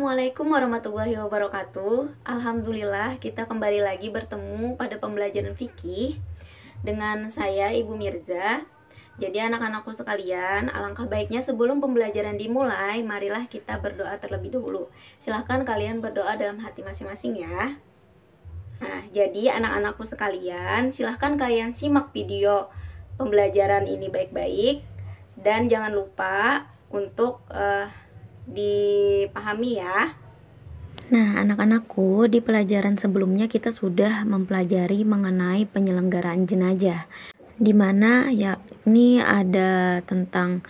Assalamualaikum warahmatullahi wabarakatuh. Alhamdulillah kita kembali lagi bertemu pada pembelajaran fikih dengan saya Ibu Mirza. Jadi anak-anakku sekalian, alangkah baiknya sebelum pembelajaran dimulai, marilah kita berdoa terlebih dahulu. Silahkan kalian berdoa dalam hati masing-masing ya. Nah, jadi anak-anakku sekalian, silahkan kalian simak video pembelajaran ini baik-baik. Dan jangan lupa untuk dipahami ya. Nah, anak-anakku, di pelajaran sebelumnya kita sudah mempelajari mengenai penyelenggaraan jenazah, di mana yakni ada tentang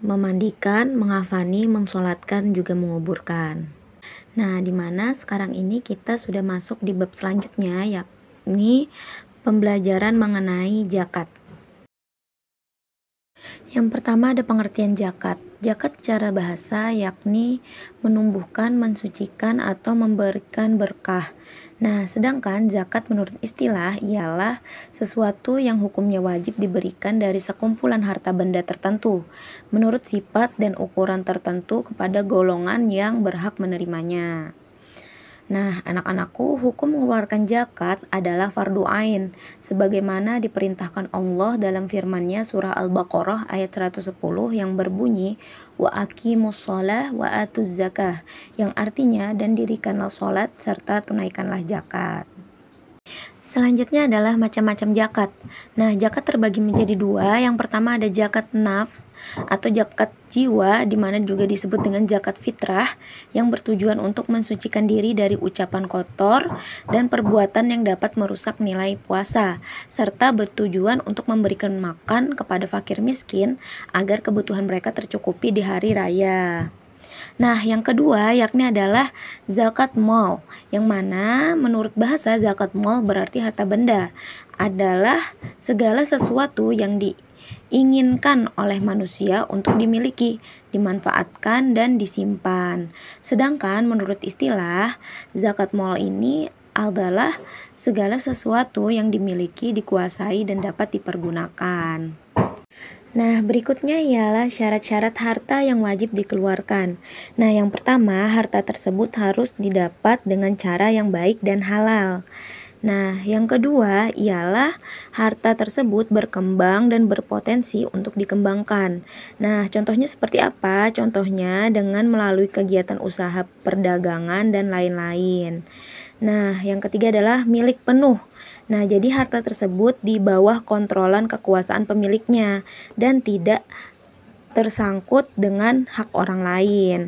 memandikan, mengafani, mensolatkan, juga menguburkan. Nah, di mana sekarang ini kita sudah masuk di bab selanjutnya, yakni pembelajaran mengenai zakat. Yang pertama ada pengertian zakat. Zakat secara bahasa yakni menumbuhkan, mensucikan, atau memberikan berkah. Nah, sedangkan zakat menurut istilah ialah sesuatu yang hukumnya wajib diberikan dari sekumpulan harta benda tertentu, menurut sifat dan ukuran tertentu kepada golongan yang berhak menerimanya. Nah, anak-anakku, hukum mengeluarkan zakat adalah fardu ain, sebagaimana diperintahkan Allah dalam firman-Nya surah Al-Baqarah ayat 110 yang berbunyi, wa aqimus shalah wa atuz zakah, yang artinya dan dirikanlah sholat serta tunaikanlah zakat. Selanjutnya adalah macam-macam zakat. Nah, zakat terbagi menjadi dua. Yang pertama ada zakat nafs atau zakat jiwa, di mana juga disebut dengan zakat fitrah, yang bertujuan untuk mensucikan diri dari ucapan kotor dan perbuatan yang dapat merusak nilai puasa, serta bertujuan untuk memberikan makan kepada fakir miskin agar kebutuhan mereka tercukupi di hari raya. Nah, yang kedua yakni adalah zakat mal, yang mana menurut bahasa zakat mal berarti harta benda adalah segala sesuatu yang diinginkan oleh manusia untuk dimiliki, dimanfaatkan, dan disimpan. Sedangkan menurut istilah, zakat mal ini adalah segala sesuatu yang dimiliki, dikuasai, dan dapat dipergunakan. Nah, berikutnya ialah syarat-syarat harta yang wajib dikeluarkan. Nah, yang pertama, harta tersebut harus didapat dengan cara yang baik dan halal. Nah, yang kedua ialah harta tersebut berkembang dan berpotensi untuk dikembangkan. Nah, contohnya seperti apa? Contohnya dengan melalui kegiatan usaha perdagangan dan lain-lain. Nah, yang ketiga adalah milik penuh. Nah, jadi harta tersebut di bawah kontrolan kekuasaan pemiliknya dan tidak tersangkut dengan hak orang lain.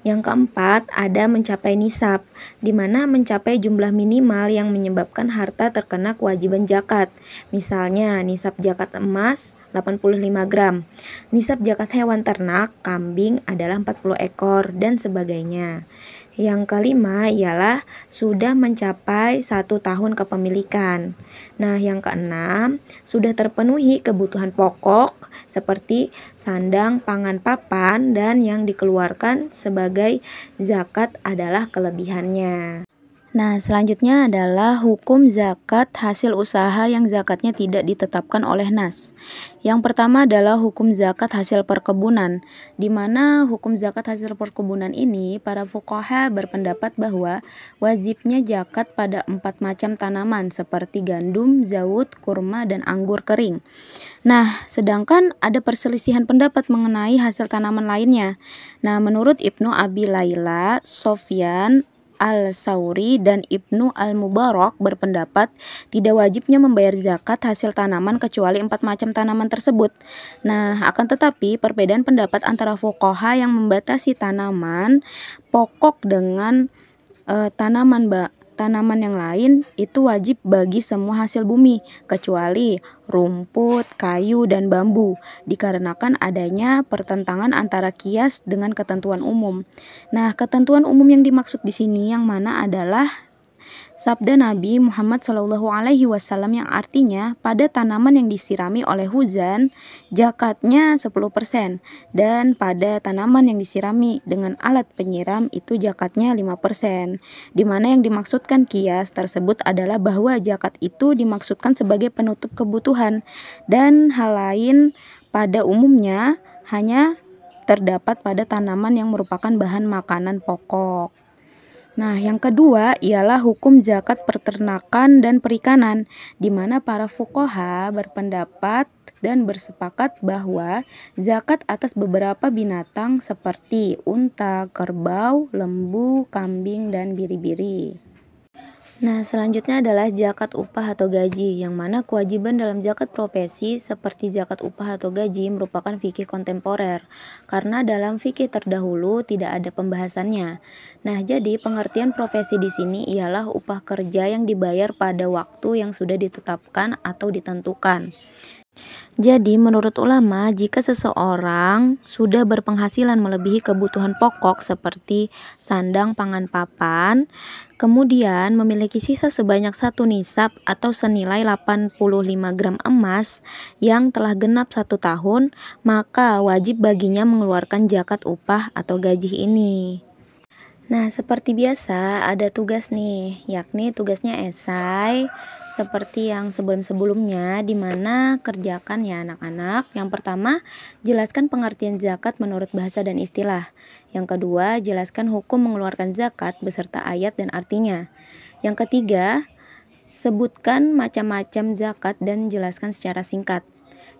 Yang keempat ada mencapai nisab, di mana mencapai jumlah minimal yang menyebabkan harta terkena kewajiban zakat. Misalnya, nisab zakat emas 85 gram, nisab zakat hewan ternak, kambing adalah 40 ekor, dan sebagainya. Yang kelima ialah sudah mencapai 1 tahun kepemilikan. Nah, yang keenam sudah terpenuhi kebutuhan pokok seperti sandang, pangan, papan, dan yang dikeluarkan sebagai zakat adalah kelebihannya. Nah, selanjutnya adalah hukum zakat hasil usaha yang zakatnya tidak ditetapkan oleh nas. Yang pertama adalah hukum zakat hasil perkebunan, di mana hukum zakat hasil perkebunan ini para fuqaha berpendapat bahwa wajibnya zakat pada 4 macam tanaman seperti gandum, zawut, kurma, dan anggur kering. Nah, sedangkan ada perselisihan pendapat mengenai hasil tanaman lainnya. Nah, menurut Ibnu Abi Layla, Sofyan Al-Sauri, dan Ibnu Al-Mubarak berpendapat tidak wajibnya membayar zakat hasil tanaman kecuali 4 macam tanaman tersebut. Nah, akan tetapi perbedaan pendapat antara fuqaha yang membatasi tanaman pokok dengan tanaman yang lain itu wajib bagi semua hasil bumi kecuali rumput, kayu, dan bambu, dikarenakan adanya pertentangan antara qiyas dengan ketentuan umum. Nah, ketentuan umum yang dimaksud di sini yang mana adalah sabda Nabi Muhammad SAW yang artinya pada tanaman yang disirami oleh hujan zakatnya 10%, dan pada tanaman yang disirami dengan alat penyiram itu zakatnya 5%. Di mana yang dimaksudkan qiyas tersebut adalah bahwa zakat itu dimaksudkan sebagai penutup kebutuhan, dan hal lain pada umumnya hanya terdapat pada tanaman yang merupakan bahan makanan pokok. Nah, yang kedua ialah hukum zakat peternakan dan perikanan, di mana para fuqaha berpendapat dan bersepakat bahwa zakat atas beberapa binatang seperti unta, kerbau, lembu, kambing, dan biri-biri. Nah, selanjutnya adalah zakat upah atau gaji, yang mana kewajiban dalam zakat profesi seperti zakat upah atau gaji merupakan fikih kontemporer, karena dalam fikih terdahulu tidak ada pembahasannya. Nah, jadi pengertian profesi di sini ialah upah kerja yang dibayar pada waktu yang sudah ditetapkan atau ditentukan. Jadi, menurut ulama, jika seseorang sudah berpenghasilan melebihi kebutuhan pokok seperti sandang, pangan, papan, kemudian memiliki sisa sebanyak 1 nisab atau senilai 85 gram emas yang telah genap 1 tahun, maka wajib baginya mengeluarkan zakat upah atau gaji ini. Nah, seperti biasa ada tugas nih, yakni tugasnya esai seperti yang sebelum-sebelumnya, di mana kerjakan ya anak-anak. Yang pertama, jelaskan pengertian zakat menurut bahasa dan istilah. Yang kedua, jelaskan hukum mengeluarkan zakat beserta ayat dan artinya. Yang ketiga, sebutkan macam-macam zakat dan jelaskan secara singkat.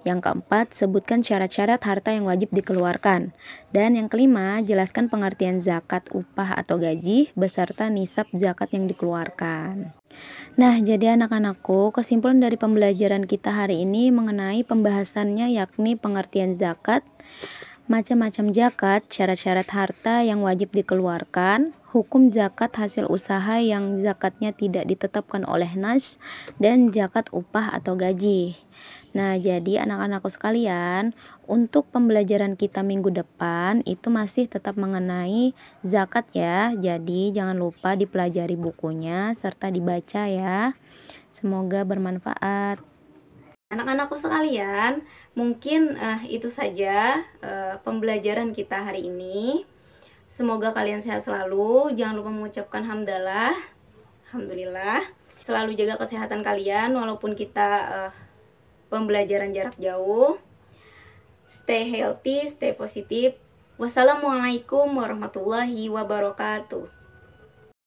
Yang keempat, sebutkan syarat-syarat harta yang wajib dikeluarkan. Dan yang kelima, jelaskan pengertian zakat upah atau gaji beserta nisab zakat yang dikeluarkan. Nah, jadi anak-anakku, kesimpulan dari pembelajaran kita hari ini mengenai pembahasannya yakni pengertian zakat, macam-macam zakat, syarat-syarat harta yang wajib dikeluarkan, hukum zakat hasil usaha yang zakatnya tidak ditetapkan oleh nas, dan zakat upah atau gaji. Nah, jadi anak-anakku sekalian, untuk pembelajaran kita minggu depan itu masih tetap mengenai zakat ya. Jadi jangan lupa dipelajari bukunya serta dibaca ya. Semoga bermanfaat. Anak-anakku sekalian, mungkin itu saja pembelajaran kita hari ini. Semoga kalian sehat selalu. Jangan lupa mengucapkan hamdalah. Alhamdulillah. Selalu jaga kesehatan kalian walaupun kita pembelajaran jarak jauh. Stay healthy, stay positif. Wassalamualaikum warahmatullahi wabarakatuh.